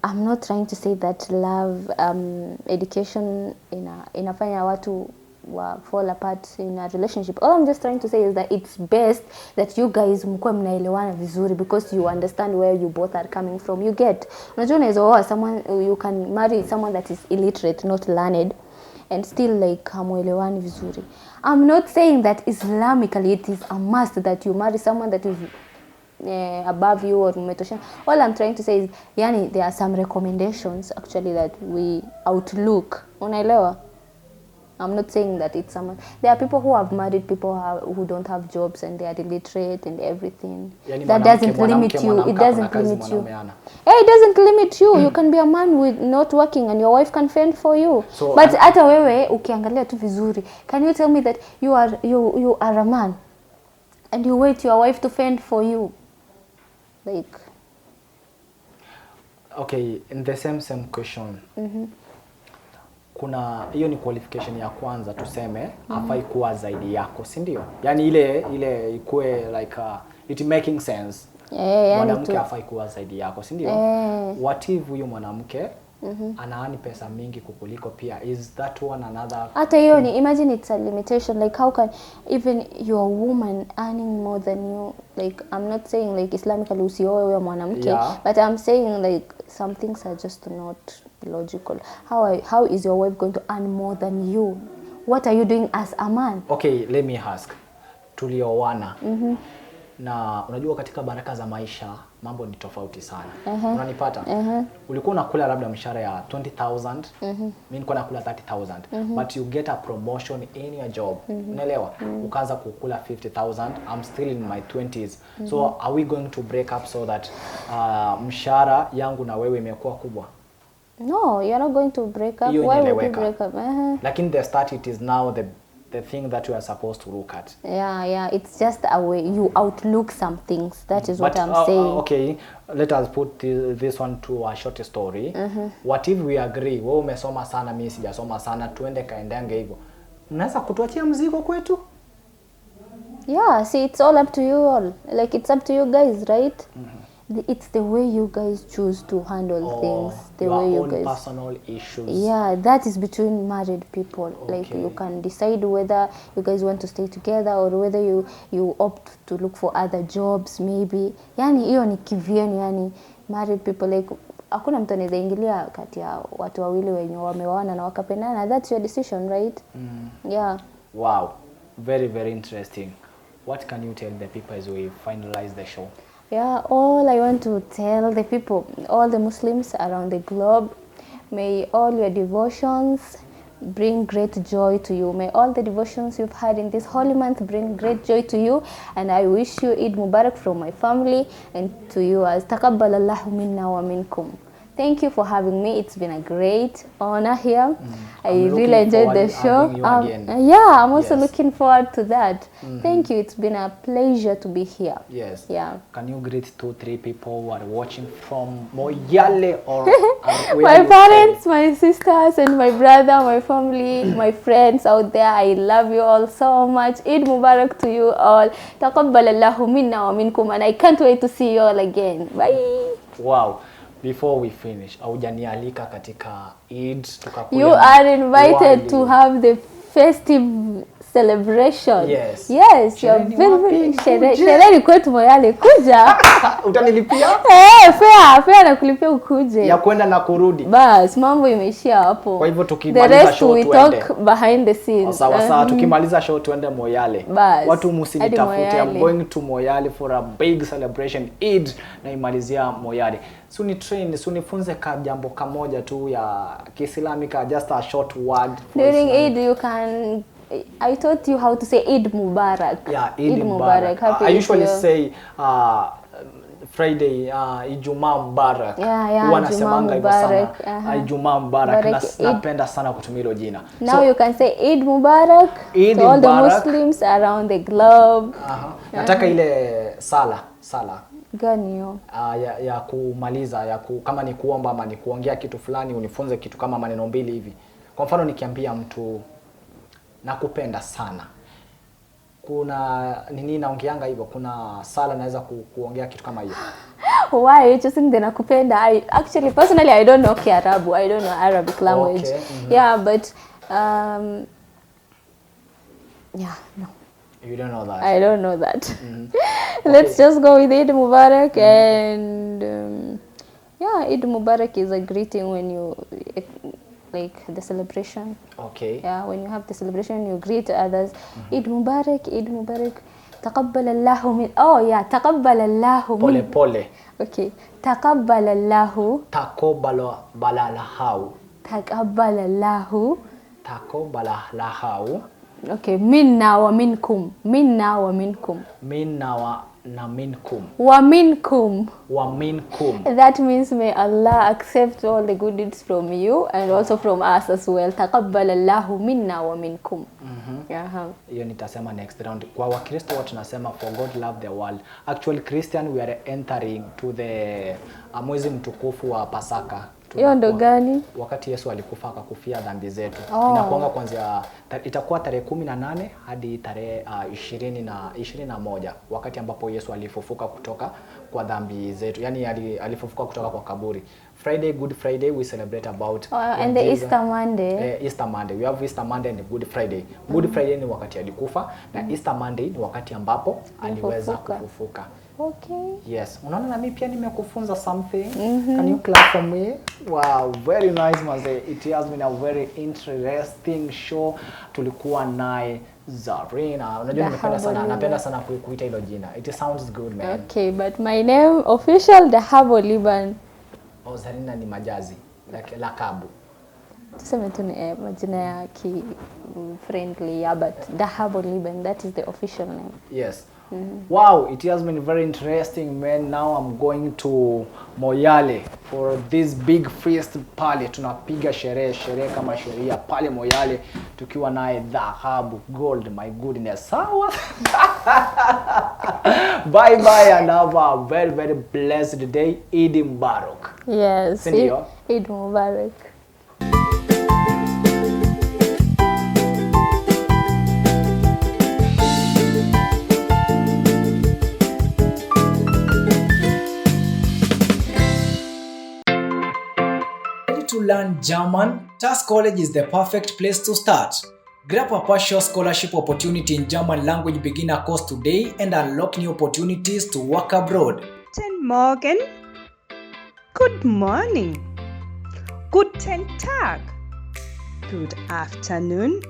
I'm not trying to say that love, education inafanya watu fall apart in a relationship. All I'm just trying to say is that it's best that you guys mkuwe mnaelewana vizuri, because you understand where you both are coming from. You get, unajua unaweza someone, you can marry someone that is illiterate, not learned, and still like hamuelewani vizuri. I'm not saying that Islamically it is a must that you marry someone that is above you or umetosha. All I'm trying to say is, yani, there are some recommendations actually that we outlook. Unaelewa? I'm not saying that it's someone. There are people who have married people who don't have jobs and they are illiterate and everything. Yani That doesn't limit you. It doesn't limit you. Ana. Yeah, it doesn't limit you. You can be a man with not working and your wife can fend for you. So, but hata wewe ukiangalia tu vizuri, can you tell me that you are a man and you wait your wife to fend for you? Like, okay, in the same question. Kuna hiyo ni qualification ya kwanza tuseme, hafai kuwa zaidi yako, si ndio? Yani ile ikue like it making sense. Mwanamke hafai kuwa zaidi yako, si ndio? What if huyo mwanamke anaani pesa mingi kukuliko pia? Is that one another? Hata hiyo ni, imagine it's a limitation. Like how can even your woman earning more than you? Like I'm not saying like Islamically usioe huyo mwanamke, but I'm saying like some things are just not logical. How is your wife going to earn more than you? What are you doing as a man? Okay, let me ask. Tulioana. Na unajua katika baraka za maisha mambo ni tofauti sana. Unanipata? Ulikuwa unakula labda mshahara ya 20,000, mimi nilikuwa nakula 30,000, but you get a promotion in your job. Unaelewa? Ukaanza kukula 50,000. I'm still in my 20s. So are we going to break up so that mshahara yangu na wewe imekuwa kubwa? No, you're not going to break up. Why would you break up? Lakini the start it is now the thing that you are supposed to look at. Yeah, it's just a way you outlook some things. That is what I'm saying. Okay, let us put this one to a short story. What if we agree, wewe umesoma sana, mimi sijasoma sana, tuende kaendange hivyo. Mnaweza kutuachia mzigo kwetu? Yeah, see, it's all up to you all. Like it's up to you guys, right? It's the way you guys choose to handle things. The way you guys personal issues. Yeah, that is between married people. Like you can decide whether you guys want to stay together or whether you opt to look for other jobs maybe. Yani hiyo ni kivyenu, yani married people, like hakuna mtu anaweza ingilia kati ya watu wawili wenye wameoana na wakapendana. That's your decision, right? Yeah. Wow. Very, very interesting. What can you tell the people as we finalize the show? Yeah, all I want to tell the people, all the Muslims around the globe, may all your devotions bring great joy to you. May all the devotions you've had in this holy month bring great joy to you. And I wish you Eid Mubarak from my family and to you as Taqabbalallahu minna wa minkum. Thank you for having me. It's been a great honor here. I really enjoyed the show. Yeah, I'm also looking forward to that. Thank you. It's been a pleasure to be here. Yes. Yeah. Can you greet 2-3 people who are watching from Moyale or my parents, my sisters, and my brother, my family, my friends out there? I love you all so much. Eid Mubarak to you all. Taqabbalallahu minna wa minkum, and I can't wait to see you all again. Bye. Wow. Before we finish, haujanialika katika Eid tukakula. You are invited to have the festive celebration. Yes. Yes, you're very sherehe kwetu Moyale, kuja. Utanilipia? Fair na kulipia ukuje. Ya kwenda na kurudi. Bas, mambo imeishia hapo. Kwa hivyo tukimaliza show tuende. The rest we talk behind the scenes. Sawa, tukimaliza show tuende Moyale. Bas, watu msinitafute. I'm going to Moyale for a big celebration Eid na imalizia Moyale. Suni train, sunifunze ka jambo kamoja tu ya Kiislamika, just a short word. During Eid you can, I taught you how to say Eid Mubarak. Yeah, Eid Mubarak. I usually say Friday, Ijumaa Mubarak. Ijumaa Mubarak. Ijumaa Mubarak. Napenda sana kutumia hilo jina. Now you can say Eid Mubarak Eid to all the Muslims around the globe. Nataka ile sala. Gani hiyo? Ya kumaliza, kama ni kuomba ama ni kuongea kitu fulani, unifunze kitu kama maneno mbili hivi. Kwa mfano nikiambia mtu nakupenda sana, kuna nini naongeanga hivyo? Kuna sala naweza kuongea kitu kama hiyo. Why are you choosing the nakupenda? Actually personally I don't know Kiarabu. I don't know Arabic language. Okay. Yeah, but no. You don't know that? I don't know that. Let's just go with Eid Mubarak and Eid Mubarak is a greeting when you like the celebration. Okay. Yeah, when you have the celebration you greet others. Eid Mubarak, Eid Mubarak. Taqabbalallahu min. Oh yeah, taqabbalallahu min. Pole. Okay. Taqabbalallahu. Taqabbalallahu. Taqabbalallahu. taqabbalallahu. Okay, minna wa minkum. Minna wa minkum. Minna wa minkum. Wa minkum. Wa minkum. That means may Allah accept all the good deeds from you and also from us as well. Taqabbalallahu minna wa minkum. Hiyo nitasema next round. Kwa Wakristo watu tunasema for God loved the world. Actually Christian we are entering to the mwezi mtukufu wa Pasaka. Hiyo ndo gani? Wakati Yesu alikufa akakufia dhambi zetu. Inakuanga kuanzia itakuwa tarehe 18 hadi tarehe 21 wakati ambapo Yesu alifufuka kutoka kwa dhambi zetu. Yaani alifufuka kutoka kwa kaburi. Friday, Good Friday, we celebrate about and the Easter Monday. Easter Monday. We have Easter Monday and Good Friday. Good Friday ni wakati alikufa na Easter Monday ni wakati ambapo aliweza kufufuka. Okay. Yes. Unaona na mimi pia nimekufunza something. Can you clap for me? Wow, very nice Maze. It has been a very interesting show. Tulikuwa naye Zarina. Unajua napenda sana kuita hilo jina. It sounds good, man. Okay, but my name official Dahabo Liban. Zarina ni majazi, lakabu. Tuseme tu ni majina ya ki friendly, yeah, but Dahabo Liban, that is the official name. Yes. Wow, it has been very interesting, man. Now I'm going to Moyale for this big feast pale. Tunapiga sherehe kama sheria pale Moyale tukiwa naye Dhahabu Gold. My goodness. Sawa. Bye bye and have a very very blessed day. Eid Mubarak. Yes. Eid Mubarak. To learn German, TAS College is the perfect place to start. Grab a partial scholarship opportunity in German language beginner course today and unlock new opportunities to work abroad. Guten Morgen. Good morning. Guten Tag. Good afternoon.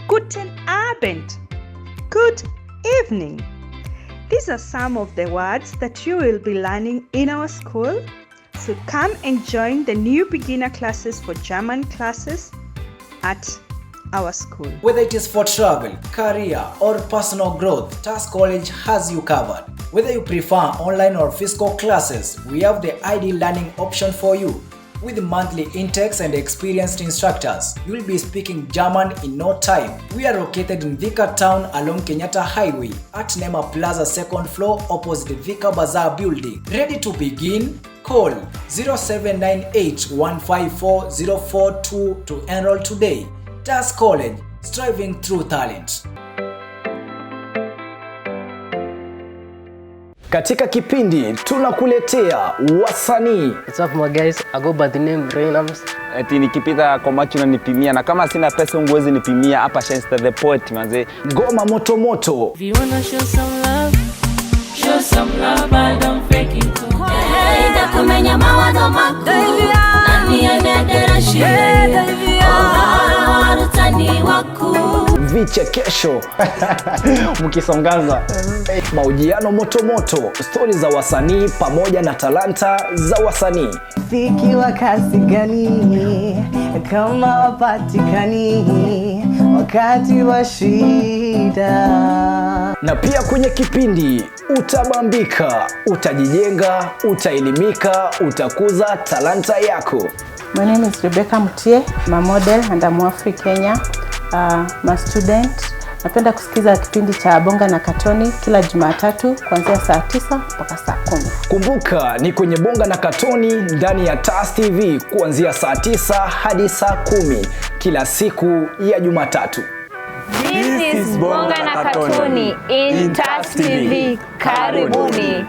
Guten Abend. Good evening. These are some of the words that you will be learning in our school. So come and join the new beginner classes for German classes at our school. Whether it is for travel, career, or personal growth, TAS College has you covered. Whether you prefer online or physical classes, we have the ideal learning option for you. With monthly intakes and experienced instructors, you will be speaking German in no time. We are located in Thika Town along Kenyatta Highway at Nema Plaza 2nd floor opposite Thika Bazaar building. Ready to begin? Call 0798-154-042 to enroll today. TAS College, striving through talent. Katika kipindi tunakuletea wasanii. What's up my guys? I go by the name Reynams. Eti nikipita kwa macho unanipimia na kama sina pesa ungewezi nipimia hapa Shenster the Poet manze. Ngoma moto moto. If you wanna show some love, I don't fake it. Hey, ndakumenya mawazo makuu. Nani anadera shire? Oh, utani waku. Vichekesho mkisongaza mahojiano moto moto, stori za wasanii pamoja na talanta za wasanii. Fiki wa kasi gani kama wapatikani wakati wa shida. Na pia kwenye kipindi utabambika, utajijenga, utaelimika, utakuza talanta yako. My name is Rebecca Mutie, I'm a model and I'm Afri Kenya. I'm a student. Napenda kusikiza kipindi cha Bonga na Katoni kila Jumatatu kuanzia saa 9 mpaka saa 10. Kumbuka ni kwenye Bonga na Katoni ndani ya TAS TV kuanzia saa 9 hadi saa 10 kila siku ya Jumatatu. This is Bonga na Katoni in TAS TV. Karibuni.